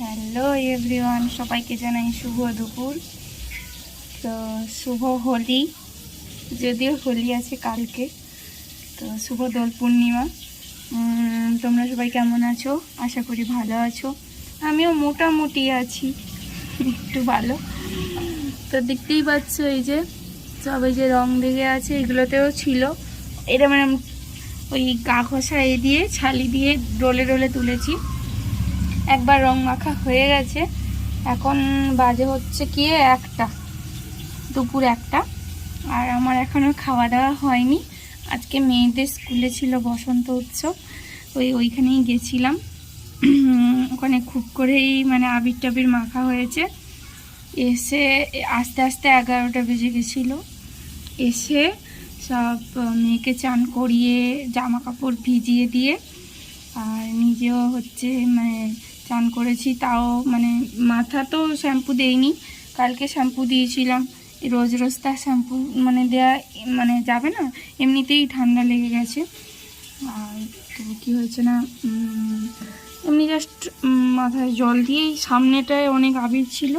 Hello everyone, সবাইকে জানাই শুভ দুপুর। তো শুভ হোলি, যদিও হোলি আছে কালকে, তো শুভ দোল পূর্ণিমা। তোমরা সবাই কেমন আছো? আশা করি ভালো আছো। আমিও মোটামুটি আছি, একটু ভালো। তো দেখতেই পাচ্ছ এই যে সব এই যে রং লেগে আছে, এগুলোতেও ছিল। এটা মানে ওই গা ঘষা দিয়ে ছালি দিয়ে রোলে রোলে তুলেছি। একবার রং মাখা হয়ে গেছে, এখন বাজে হচ্ছে কি দুপুর 1টা। আর আমার এখনও খাওয়া দাওয়া হয়নি। আজকে মেয়েদের স্কুলে ছিল বসন্ত উৎসব, ওইখানেই গেছিলাম। ওখানে খুব করেই মানে আবির টাবির মাখা হয়েছে। এসে আস্তে আস্তে 11টা বেজে গেছিলো। এসে সব মেয়েকে চান করিয়ে জামা কাপড় ভিজিয়ে দিয়ে আর নিজেও হচ্ছে মানে চান করেছি। তাও মানে মাথা তো শ্যাম্পু দেইনি, কালকে শ্যাম্পু দিয়েছিলাম। রোজ রোজ তার শ্যাম্পু মানে দেয়া মানে যাবে না, এমনিতেই ঠান্ডা লেগে গেছে। আর তো কী হয়েছে না, এমনি জাস্ট মাথায় জল দিয়েই, সামনেটায় অনেক আবির ছিল,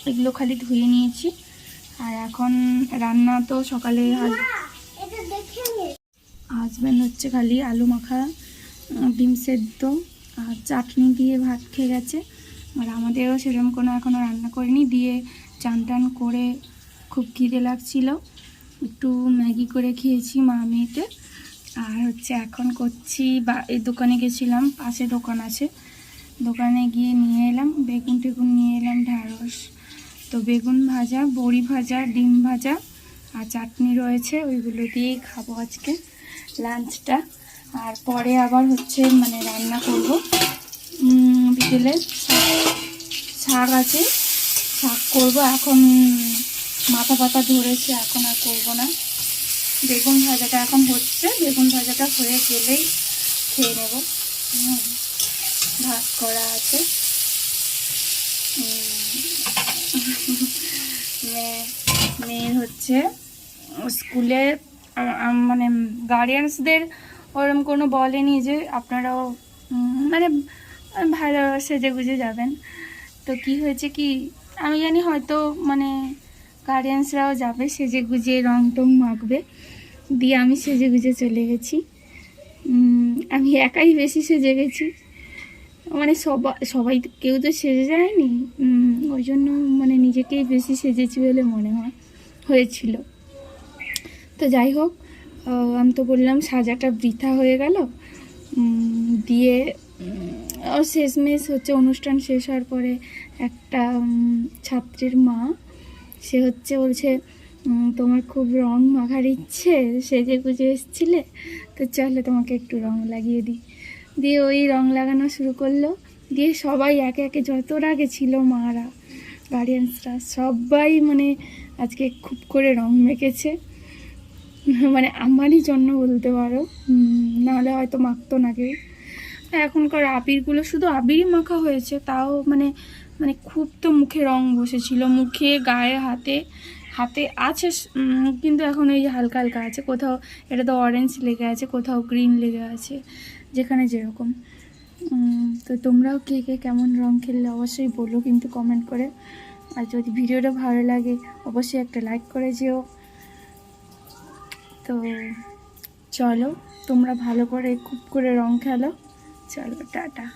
এগুলো খালি ধুয়ে নিয়েছি। আর এখন রান্না তো সকালে হাজব্যান্ড হচ্ছে খালি আলু মাখা, ডিম সেদ্ধ আর চাটনি দিয়ে ভাত খেয়ে গেছে। আর আমাদেরও সেরকম কোনো এখনও রান্না করিনি। দিয়ে চান টান করে খুব খিদে লাগছিল, একটু ম্যাগি করে খেয়েছি মা মেয়েতে। আর হচ্ছে এখন করছি এই দোকানে গেছিলাম, পাশে দোকান আছে, দোকানে গিয়ে নিয়ে এলাম বেগুন টেগুন, নিয়ে এলাম ঢ্যাঁড়স। তো বেগুন ভাজা, বড়ি ভাজা, ডিম ভাজা আর চাটনি রয়েছে, ওইগুলো দিয়েই খাবো আজকে লাঞ্চটা। আর পরে আবার হচ্ছে মানে রান্না করব বিকেলে। শাক আছে, শাক করব। এখন মাথা পাতা ধরেছে, এখন আর করব না। বেগুন ভাজাটা এখন হচ্ছে, বেগুন ভাজাটা হয়ে গেলেই খেয়ে নেব। ভাত করা আছে। মেয়ের হচ্ছে স্কুলে মানে গার্ডিয়ানসদের ওরকম কোনো বলেনি যে আপনারাও মানে ভালো সেজে গুজে যাবেন। তো কি হয়েছে কি, আমি জানি হয়তো মানে গার্ডিয়ানসরাও যাবে সেজে গুজে, রং টং মাখবে। দিয়ে আমি সেজে গুজে চলে গেছি। আমি একাই বেশি সেজে গেছি, মানে সবাই কেউ তো সেজে যায়নি, ওই জন্য মানে নিজেকেই বেশি সেজেছি বলে মনে হয়েছিল। তো যাই হোক, আমি তো বললাম সাজাটা বৃথা হয়ে গেল। দিয়ে শেষমেশ হচ্ছে অনুষ্ঠান শেষ হওয়ার পরে একটা ছাত্রীর মা, সে হচ্ছে বলছে তোমার খুব রং মাখার ইচ্ছে, সেজে গুজে এসেছিলে, তো চলো তোমাকে একটু রং লাগিয়ে দিই। দিয়ে ওই রং লাগানো শুরু করলো। দিয়ে সবাই একে একে যতরা গেছিলো মারা গার্ডিয়ানসরা সবাই মানে আজকে খুব করে রং মেখেছে। মানে আমারই জন্য বলতে পারো, নাহলে হয়তো মাখতো না কেউ। এখনকার আবিরগুলো শুধু আবিরই মাখা হয়েছে, তাও মানে মানে খুব তো মুখে রং বসেছিল, মুখে গায়ে হাতে আছে, কিন্তু এখন এই যে হালকা হালকা আছে। কোথাও এটা তো অরেঞ্জ লেগে আছে, কোথাও গ্রিন লেগে আছে, যেখানে যেরকম। তো তোমরাও কে কে কেমন রং খেললে অবশ্যই বলো কিন্তু কমেন্ট করে। আর যদি ভিডিওটা ভালো লাগে অবশ্যই একটা লাইক করে যেও। তো চলো তোমরা ভালো করে খুব করে রং খেলো, চলো টাটা।